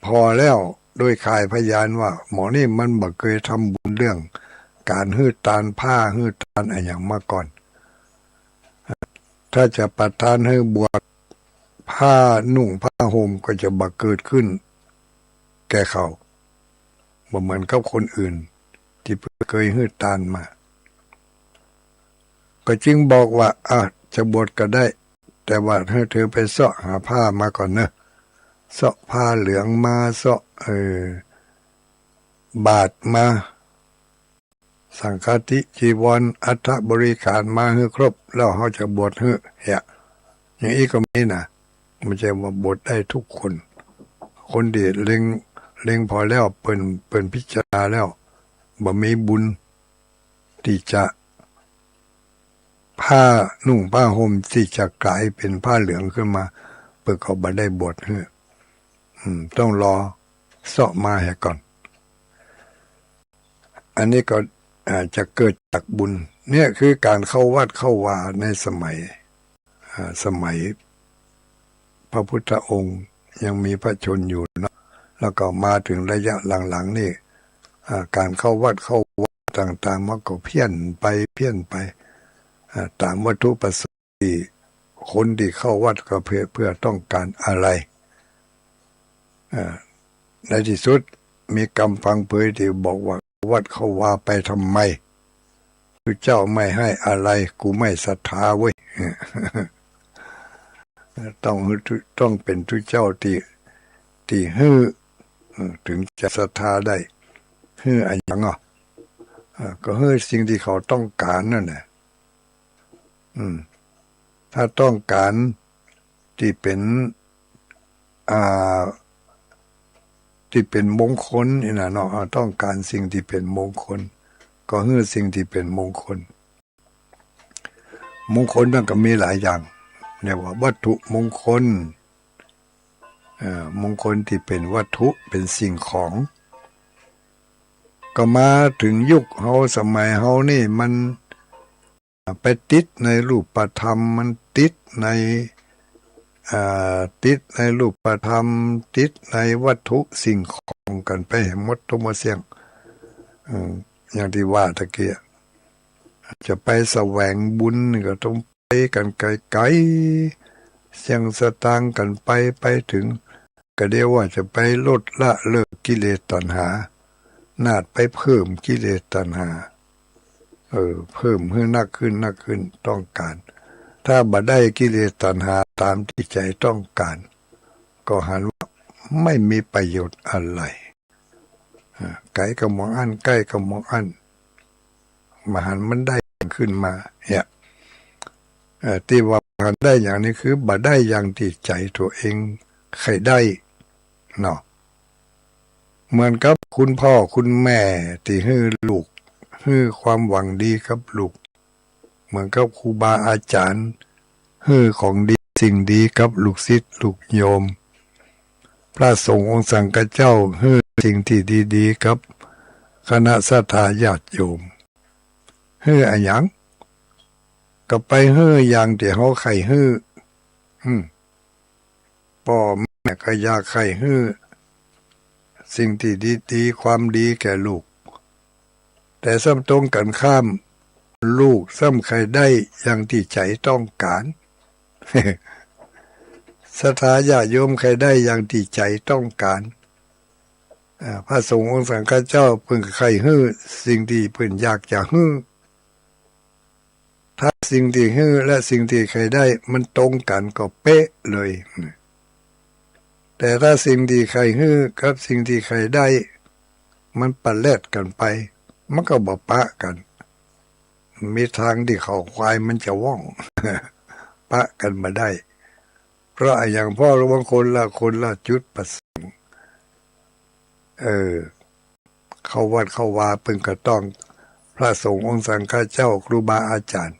พอแล้วโดยข่ายพยานว่าหมอนี่มันบ่เคยทำบุญเรื่องการหื้อตานผ้าหื้อตานอะไรอย่างมาก่อน ถ้าจะประทานให้บวชผ้านุ่งผ้าห่มก็จะบักเกิดขึ้นแก่เขาบ่เหมือนกับคนอื่นที่เคยฮืดตานมาก็จึงบอกว่าจะบวชก็ได้แต่ว่าให้เธอไปเสาะหาผ้ามาก่อนเนอะเสาะผ้าเหลืองมาเสาะบาทมาสังฆาทิจีวรอัฐบริขารมาให้ครบแล้วเขาจะบวชให้อย่างนี้ก็มีนะมันจะมาบวชได้ทุกคนคนเดียเล็งพอแล้วเปิ่นพิจารณาแล้วบ่มีบุญที่จะผ้านุ่งผ้าห่มที่จะกลายเป็นผ้าเหลืองขึ้นมาเปิดเขาบ่ได้บวชให้ต้องรอเสาะมาให้ก่อนอันนี้ก็อาจจะเกิดจากบุญเนี่ยคือการเข้าวัดเข้าวาในสมัยพระพุทธองค์ยังมีพระชนอยู่เนาะแล้วก็มาถึงระยะหลังๆนี่การเข้าวัดเข้าวาต่างๆมันก็เพี้ยนไปตามวัตถุประสงค์ที่คนที่เข้าวัดก็เพื่อต้องการอะไรในที่สุดมีคำฟังเผยที่บอกว่าวัดเข้าวาไปทำไมพระเจ้าไม่ให้อะไรกูไม่ศรัทธาเว้ย ต้องเป็นพระเจ้าที่ฮื้อถึงจะศรัทธาได้ฮื้ออะไรอย่างก็ฮื้อสิ่งที่เขาต้องการนั่นแหละถ้าต้องการที่เป็นมงคลนี่นะเนาะต้องการสิ่งที่เป็นมงคลก็ฮื้อสิ่งที่เป็นมงคลนั่นก็มีหลายอย่างเรียกว่าวัตถุมงคลมงคลที่เป็นวัตถุเป็นสิ่งของก็มาถึงยุคเฮาสมัยเฮานี่มันไปติดในรูปธรรมมันติดในรูปธรรมติดในวัตถุสิ่งของกันไปหมดตัวเสียงอย่างที่ว่าตะเกียจะไปแสวงบุญก็ต้องไปกันไกลๆเสียงสตางค์กันไปถึงก็เดียวว่าจะไปลดละเลิกกิเลสตัณหานาดไปเพิ่มกิเลสตัณหาเพิ่มให้นักขึ้นต้องการถ้าบ่ได้กิเลสตัณหาตามที่ใจต้องการก็หันว่าไม่มีประโยชน์อะไรไกลก็มองอันใกล้ก็มองอันมาหันมันได้ขึ้นมาเนี่ยที่ว่าหันได้อย่างนี้คือบ่ได้อย่างที่ใจตัวเองเคยได้เนาะเหมือนกับคุณพ่อคุณแม่ที่ให้ลูกให้ความหวังดีกับลูกเหมือนกับครูบาอาจารย์ให้ของดีสิ่งดีกับลูกศิษย์ลูกโยมพระสงฆ์องค์สังฆเจ้าให้สิ่งที่ดีๆกับคณะศรัทธาญาติโยมให้อะไรอย่างก็ไปให้อย่างที่เขาใครให้พ่อแม่ก็อยากใครให้สิ่งที่ดีๆความดีแก่ลูกแต่ซ้ำตรงกันข้ามลูกซ้ำใครได้อย่างที่ใจต้องการ ศรัทธาญาติโยมใครได้อย่างที่ใจต้องการพระสงฆ์องค์สังฆเจ้าเพิ่งใครฮื้อสิ่งที่เพิ่นอยากจะฮื้อถ้าสิ่งที่ฮื้อและสิ่งที่ใครได้มันตรงกันก็เป๊ะเลยแต่ถ้าสิ่งที่ใครฮื้อกับสิ่งที่ใครได้มันปะแลดกันไปมันก็บ่ปะกันมีทางที่เขาควายมันจะว่อง ปะกันมาได้เพราะอย่างพ่อระวังคนละจุดประสงค์เข้าวัดเข้าวาเพิ่งก็ต้องพระสงฆ์องค์สังฆเจ้าครูบาอาจารย์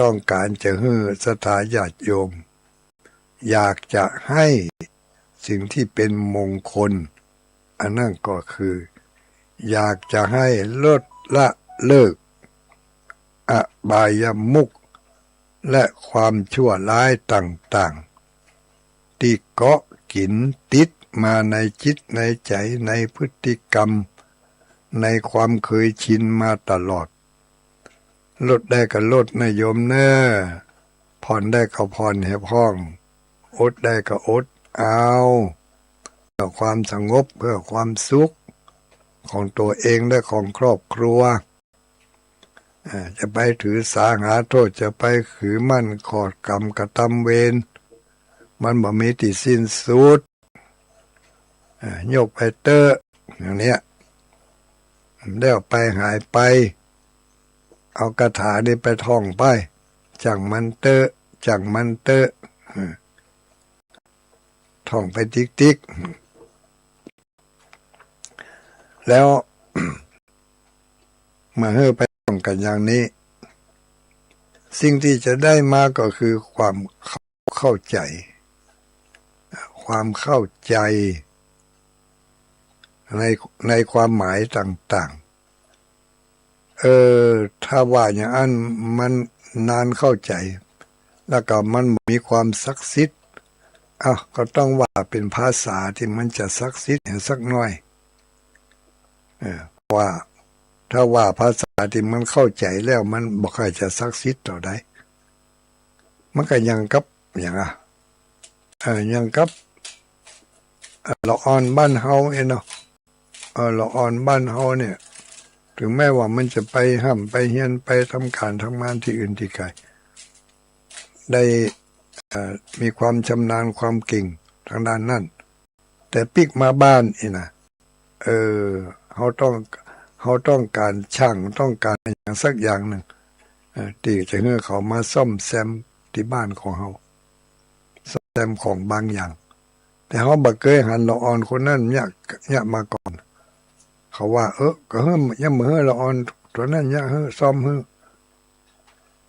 ต้องการจะให้ศรัทธาญาติโยมอยากจะให้สิ่งที่เป็นมงคลอันนั้นก็คืออยากจะให้ลดละเลิกอบายมุขและความชั่วร้ายต่างๆที่เกาะกินติดมาในจิตในใจในพฤติกรรมในความเคยชินมาตลอดลดได้ก็ลดนะโยมเนอะ ผ่อนได้ก็ผ่อนให้พ้องอดได้ก็อดเอาเพื่อความสงบเพื่อความสุขของตัวเองและของครอบครัวจะไปถือสาหาโทษจะไปขือมั่นขอดกรรมกระทำเวรมันบ่มีที่สิ้นสุดโยกไปเตออย่างเนี้ยได้ออกไปหายไปเอาคาถานี้ไปท่องไปจังมันเตอจังมันเตอท่องไปติ๊กๆแล้ว มาเฮ้อไปท่องกันอย่างนี้สิ่งที่จะได้มาก็คือความเข้าใจความเข้าใจในความหมายต่างๆถ้าว่าอย่างนั้นมันนานเข้าใจแล้วก็มันมีความศักดิ์สิทธิ์ก็ต้องว่าเป็นภาษาที่มันจะศักดิ์สิทธิ์สักหน่อยว่าถ้าว่าภาษาที่มันเข้าใจแล้วมันบ่ค่อยจะศักดิ์สิทธิ์ต่อได้มันก็ยังกับอย่างยังกับละอ่อนบ้านเฮาเนาะละอ่อนบ้านเฮาเนี่ยถึงแม้ว่ามันจะไปห้ำไปเฮียนไปทำการทำงานที่อื่นที่ไกลได้มีความชำนาญความเก่งทางด้านนั้นแต่ปิกมาบ้านนะเขาต้องการช่างต้องการอย่างสักอย่างหนึ่งที่จะให้เขามาซ่อมแซมที่บ้านของเขาซ่อมแซมของบางอย่างแต่เขาบักเคยหันละอ่อนคนนั้นเนี่ยมาก่อนเขาว่าก็ยังมือละอ่อนตัวนั้นเนี่ยซ่อม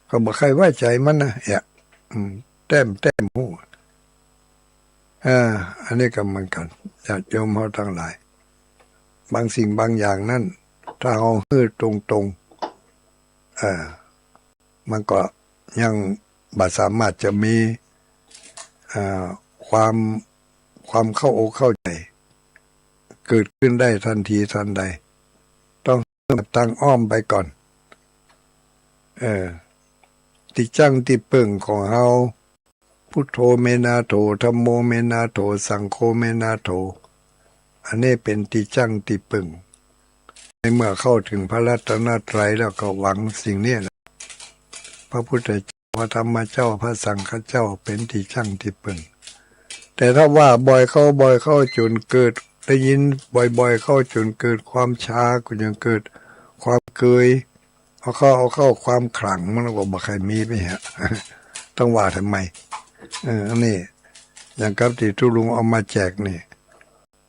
ก็บอกใครไว้ใจมันนะแต้มหูอันนี้ก็เหมือนกันญาติโยมเขาทั้งหลายบางสิ่งบางอย่างนั่นถ้าเอาตรงมันก็ยังบ่สามารถจะมีความเข้าอกเข้าใจเกิดขึ้นได้ทันทีทันใดต้องตั้งอ้อมไปก่อนที่จังที่ปึ่งของเฮาพุทโธเมนาโถธัมโมเมนาโถสังโฆเมนาโถอันนี้เป็นที่จังที่ปึ่งในเมื่อเข้าถึงพระรัตนตรัยแล้วก็หวังสิ่งนี้แหละพระพุทธเจ้าพระธรรมเจ้าพระสังฆเจ้าเป็นที่จังที่ปึ่งแต่ถ้าว่าบ่อยเข้าจนเกิดได้ยินบ่อยเข้าจนเกิดความช้าก็ยังเกิดความเคยเอาเข้าความขลังมันก็บ่ใครมีไปฮะ ต้องว่าทำไมอันนี้อย่างกับที่ทุลุงเอามาแจกนี่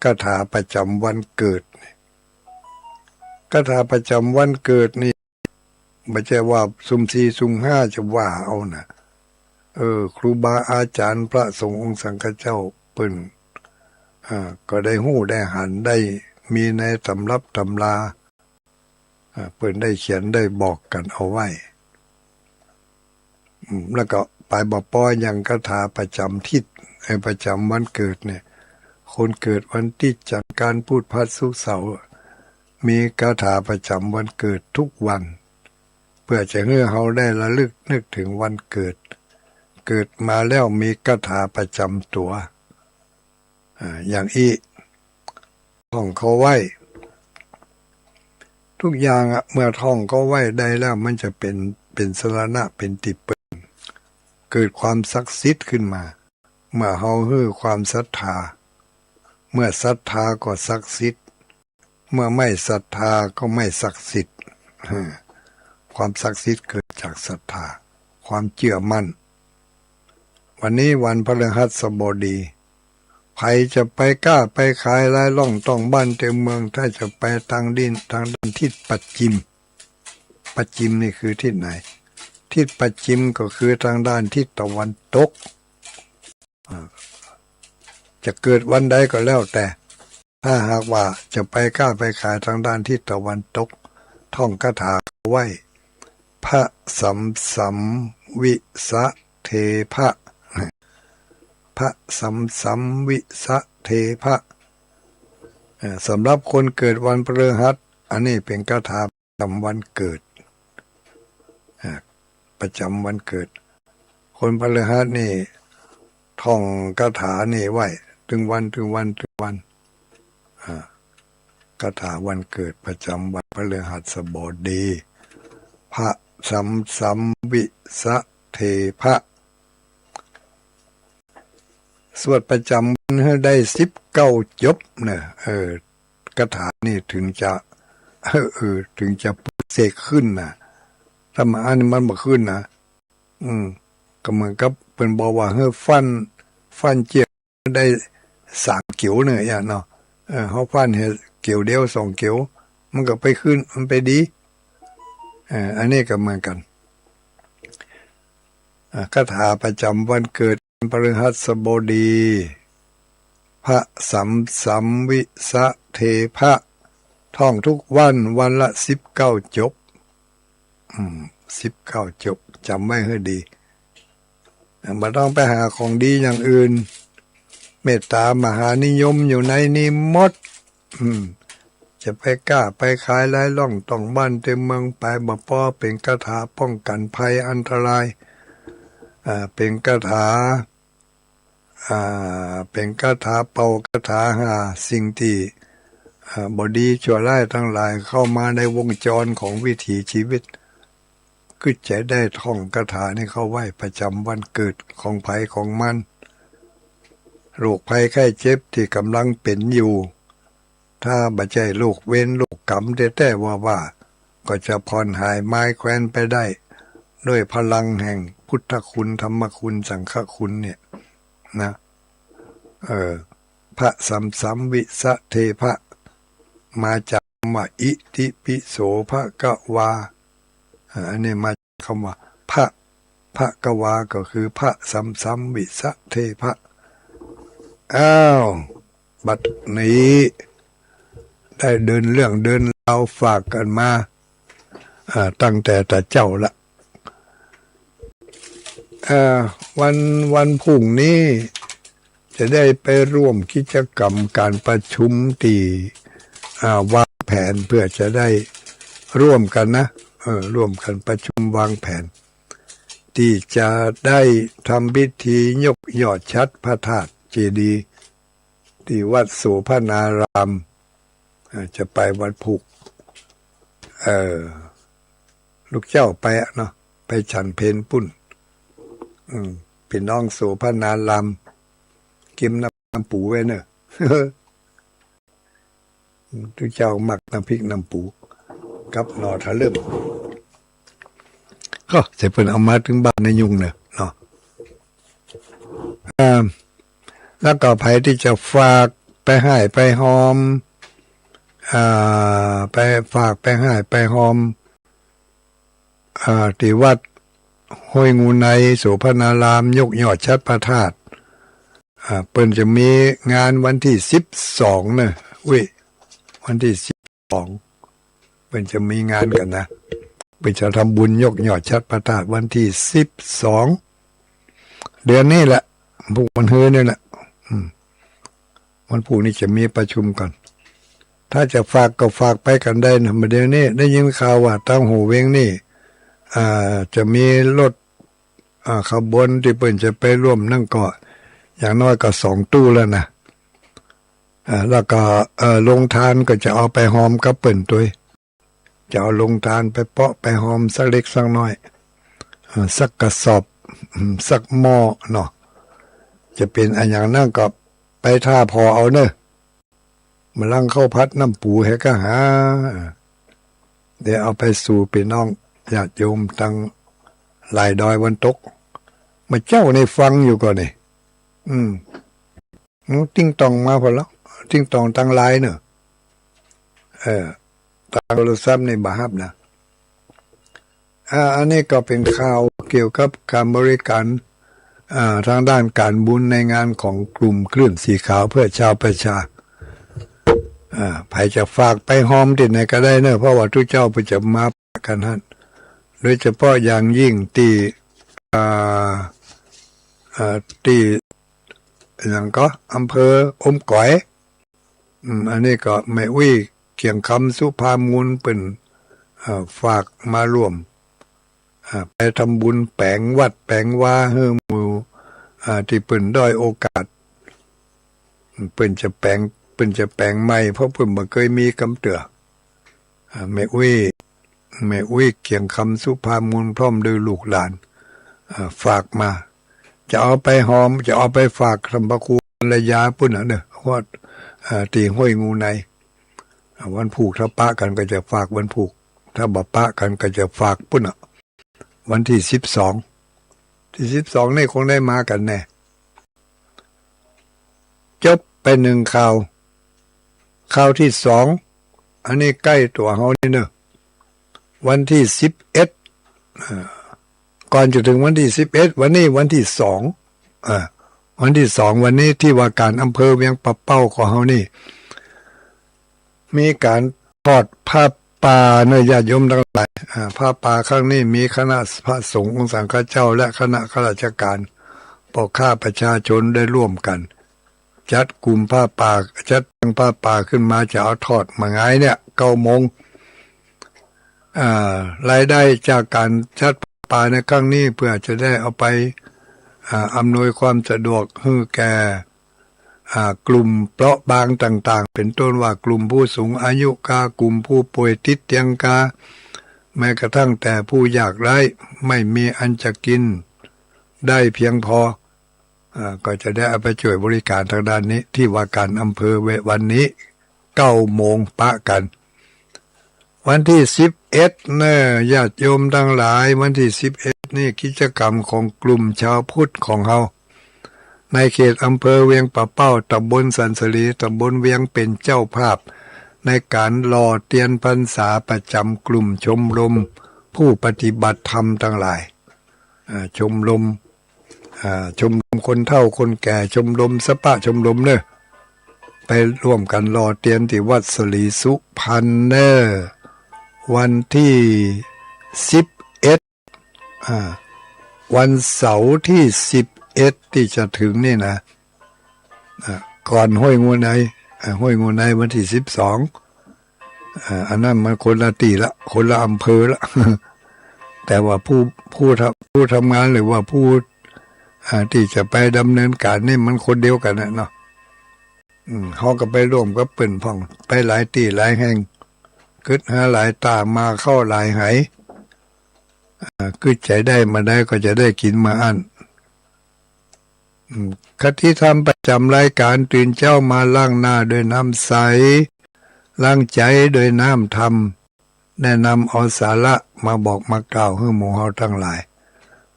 คาถาประจำวันเกิดคาถาประจำวันเกิดนี่ไม่ใช่ว่าซุ่มสี่ซุ่มห้าจะว่าเอานะครูบาอาจารย์พระสงฆ์องค์สังฆเจ้าเปิ้นก็ได้หู้ได้หันได้มีในตำรับตำราเปิ้นได้เขียนได้บอกกันเอาไว้แล้วก็ไปบ่ป้อยยังคาถาประจำทิศประจำวันเกิดเนี่ยคนเกิดวันที่จัดการพูดพัดสุขเสาร์มีคาถาประจำวันเกิดทุกวันเพื่อจะให้เราได้ระลึกนึกถึงวันเกิดมาแล้วมีคาถาประจำตัวอย่างท่องเขาไว้ทุกอย่างเมื่อท่องเขาไว้ได้แล้วมันจะเป็นสรณะเป็นติเปิงเกิดความศักดิ์สิทธิ์ขึ้นมาเมื่อเฮาฮื้อความศรัทธาเมื่อศรัทธาก็ศักดิ์สิทธิ์เมื่อไม่ศรัทธาก็ไม่ศักดิ์สิทธิ์ความศักดิ์สิทธิ์เกิดจากศรัทธาความเชื่อมั่นวันนี้วันพฤหัสบดีใครจะไปกล้าไปขายไร่ล่องต้องบ้านเต็มเมืองถ้าจะไปทางด้านทิศปัจฉิมนี่คือทิศไหนทิศปัจฉิมก็คือทางด้านทิศตะวันตกจะเกิดวันใดก็แล้วแต่ถ้าหากว่าจะไปกล้าไปขายทางด้านทิศตะวันตกท่องคาถาไว้พระสัมวิสะเทพะพระสัมวิสะเทพะสำหรับคนเกิดวันพฤหัสอันนี้เป็นคาถาประจำวันเกิดประจำวันเกิด คนพฤหัสนี่ท่องคาถานี่ไว้ถึงวันคาถาวันเกิดประจำวันพฤหัสบดีพระสัมวิสะเทพะสวดประจำวันให้ได้19จบเนี่ยคาถานี่ถึงจะถึงจะเสกขึ้นนะถ้ามาอ่านมันบ่ขึ้นนะก็เหมือนกับเป็นบอกว่าเฮ้ฟันเจียได้3เกี่ยวเนี่ยอย่างเนาะเขาฟันเห็ดเกี่ยวเดียว2เกี่ยวมันก็ไปขึ้นมันไปดีอันนี้ก็เหมือนกันคาถาประจำวันเกิดพฤหัสบดีพระสัมวิสะเทพะท่องทุกวันละ19จบ19จบจำไว้ให้ดีไม่ต้องไปหาของดีอย่างอื่นเมตตามหานิยมอยู่ในนี้หมดจะไปกล้าไปขายไร้ล่องต้องบ้านเต็มเมืองไปบ่พอเป็นคาถาป้องกันภัยอันตรายเป็นคาถาเป่าคาถาหาสิ่งที่บดีชั่วร้ายทั้งหลายเข้ามาในวงจรของวิถีชีวิตก็จะได้ท่องคาถานี้เข้าไว้ประจำวันเกิดของภัยของมันโรคภัยไข้เจ็บที่กำลังเป็นอยู่ถ้าบ่ใจโรคเวรโรคกรรมแต่ว่าก็จะผ่อนหายไม้แคว้นไปได้ด้วยพลังแห่งพุทธคุณธรรมคุณสังฆคุณเนี่ยนะพระสัมวิสะเทพะมาจากคำว่าอิติปิโสภะกวาอันนี้มาจากคำว่าพระกวาก็คือพระสัมวิสะเทพะบัดนี้ได้เดินเรื่องเดินราวฝากกันมาตั้งแต่เจ้าละวันพรุ่งนี้จะได้ไปร่วมกิจกรรมการประชุมที่วางแผนเพื่อจะได้ร่วมกันนะร่วมกันประชุมวางแผนที่จะได้ทำพิธียกยอดชัดพระธาตุเจดีย์ที่วัดโสภณารามจะไปวัดพุกลูกเจ้าไปเนาะไปฉันเพลปุ้นพี่น้องโสภณารามกิมน้ำปูไว้เนอะทุกเจ้ามักน้ำพริกน้ำปูกับหน่อทะลึ่มก็จะเป็นเอามาถึงบ้านในยุงเนาะแล้วก็ภัยที่จะฝากไปให้ไปหอมไปฝากไปให้ไปหอมที่วัดห้วยงูในโสภณารามยกยอดชัดพระธาตุเปิ้นจะมีงานวันที่12นะวันที่12เปิ้นจะมีงานกันนะเปิ้นจะทำบุญยกยอดชัดพระธาตุวันที่12เดือนนี้แหละพวกมันเฮือนี่แหละวันพรุ่งนี้จะมีประชุมกันถ้าจะฝากก็ฝากไปกันได้นะเดี๋ยวนี้ได้ยินข่าวว่าตั้งหูเวงนี่จะมีรถขบวนที่เปิ้นจะไปร่วมนั่งก็อย่างน้อยก็2ตู้แล้วนะแล้วก็ลงทานก็จะเอาไปหอมกับเปิ้นตัวจะเอาลงทานไปเปาะไปหอมสักเล็กสักน้อยสักกระสอบสักหม้อเนาะจะเป็นอันอย่างนั้นก็ไปท่าพอเอาเนอะมาลังเข้าพัดน้ำปูให้ก็หาเดี๋ยวเอาไปสู่พี่น้องญาติโยมตั้งหลายดอยวันตกมาเจ้าในฟังอยู่ก่อนนี่ติ้งตองมาพอแล้วติ้งตองตั้งหลายเนอะตั้งโทรศัพท์ในบาฮับนะอันนี้ก็เป็นข่าวเกี่ยวกับการบริการทางด้านการบุญในงานของกลุ่มคลื่นสีขาวเพื่อชาวประชาใครจะฝากไปหอมที่ไหนก็ได้เนอะเพราะว่าทุกเจ้าไปจะมากันฮะโดยเฉพาะอย่างยิ่งที่อย่างก็อำเภออมก๋อยอันนี้ก็แม่อุ้ยเขียงคำสุภามูลเป็นฝากมาร่วม ไปทำบุญแปลงวัดแปลงว่าเฮือหมู่ที่เปิ่นด้อยโอกาสเปิ่นจะแปลงใหม่เพราะเปิ่นบ่เคยมีกำเตือแม่อุ้ยเกียงคำสุภามูลพร้อมด้วยลูกหลานฝากมาจะเอาไปหอมจะเอาไปฝากสัมภคูระยาปุ่นน่ะเด้อว่าตีห้วยงูในวันผูกถ้าปะกันก็จะฝากวันผูกถ้าบ่ปะกันก็จะฝากปุ่นน่ะวันที่12นี่คงได้มากันแน่จบไป1ข่าวที่2อันนี้ใกล้ตัวเฮานี่เนอะวันที่11ก่อนจะถึงวันที่11วันนี้วันที่2วันที่2วันนี้ที่ว่าการอำเภอเวียงปะเป้าของเฮานี่มีการทอดผ้าป่าเนอะญาติโยมทั้งหลายผ้าป่าครั้งนี้มีคณะพระสงฆ์องค์สังฆเจ้าและคณะข้าราชการพ่อข้าประชาชนได้ร่วมกันจัดกลุ่มผ้าป่าจัดผ้าป่าขึ้นมาจะเอาทอดมาไงเนี่ย9 โมงรายได้จากการจัดป่าในครั้งนี้เพื่อจะได้เอาไปอำนวยความสะดวกให้แก่กลุ่มเปราะบางต่างๆเป็นต้นว่ากลุ่มผู้สูงอายุกลุ่มผู้ป่วยติดเตียงแม้กระทั่งแต่ผู้ยากไร้ไม่มีอันจะกินได้เพียงพอก็จะได้เอาไปช่วยบริการทางด้านนี้ที่ว่าการอำเภอวันนี้9 โมงปะกันวันที่11เนี่ยญาติโยมทั้งหลายวันที่11นี่กิจกรรมของกลุ่มชาวพุทธของเฮาในเขตอำเภอเวียงปะเป้าตำบลสันสลีตำบลเวียงเป็นเจ้าภาพในการหล่อเทียนพรรษาประจำกลุ่มชมรมผู้ปฏิบัติธรรมทั้งหลายชมรมคนเฒ่าคนแก่ชมรมสปะชมรมเนอะไปร่วมกันหล่อเทียนที่วัดสลีสุพรรณเนอะวันที่11วันเสาร์ที่11ที่จะถึงนี่นะก่อนห้วยงูในวันที่12อันนั้นมันคนละตีละคนละอำเภอละ แต่ว่าผู้ทำงานหรือว่าผู้ที่จะไปดำเนินการนี่มันคนเดียวกันนะเนาะเขาก็ไปร่วมกับเปิ่นพ่องไปหลายตีหลายแห่งกึดหาหลายตามาเข้าหลายไหกึดใจได้มาได้ก็จะได้กินมาอันคติธรรมประจำรายการตื่นเจ้ามาล้างหน้าโดยน้ำใสล้างใจโดยน้ำธรรมแนะนำเอาสาระมาบอกมากล่าวให้หมู่เฮาทั้งหลาย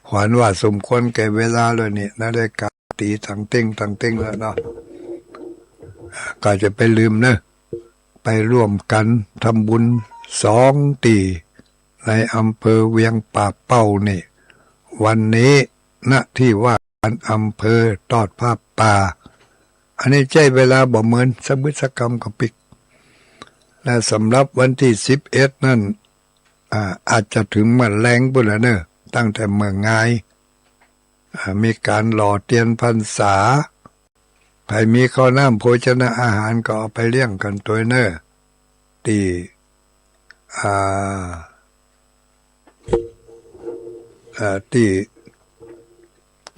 ขวัญว่าสมควรแก่เวลาแล้วนี่นะได้กาตีทั้งเต้งแล้วเนาะก็จะไปลืมเนอะไปร่วมกันทำบุญ2 ตีในอำเภอเวียงป่าเป้านี่วันนี้ณที่ว่าการอำเภอตอดผ้าป่าอันนี้ใช้เวลาบ่เหมือนสมุทรกรรมกับปิกและสำหรับวันที่11นั่นอาจจะถึงมาแรงปุ่นแล้วเนอะตั้งแต่เมื่องายมีการหล่อเทียนพรรษาใครมีข้าวน้ำโภชนะอาหารก็เอาไปเลี้ยงกันตัวเนอะท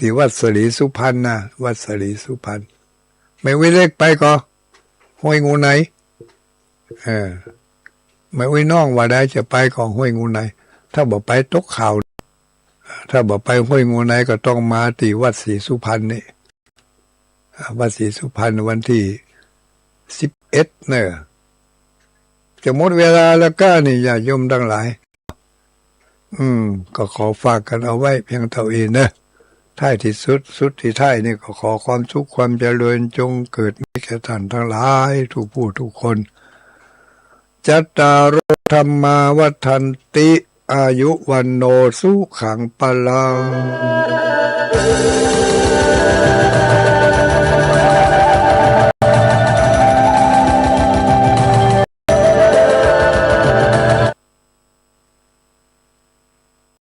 ี่วัดสลีสุพรรณนะวัดสลีสุพรรณไม่วิเล็กไปก็ห้วยงูไหนไม่วิน้องว่าได้จะไปก็ห้วยงูไหนถ้าบอกไปตกข่าวถ้าบอกไปห้วยงูไหนก็ต้องมาที่วัดศรีสุพรรณนี่วัดศรีสุพรรณวันที่11เนี่ยจะหมดเวลาแล้วก็นี่อย่าโยมทั้งหลายก็ขอฝากกันเอาไว้เพียงเท่านี้นะท้ายที่สุดที่ท้ายนี่ก็ขอความสุขความเจริญจงเกิดมีแก่ท่านทั้งหลายทุกผู้ทุกคนจัตตารโอธรรมาวัฏันติอายุวันโนสุขังพลัง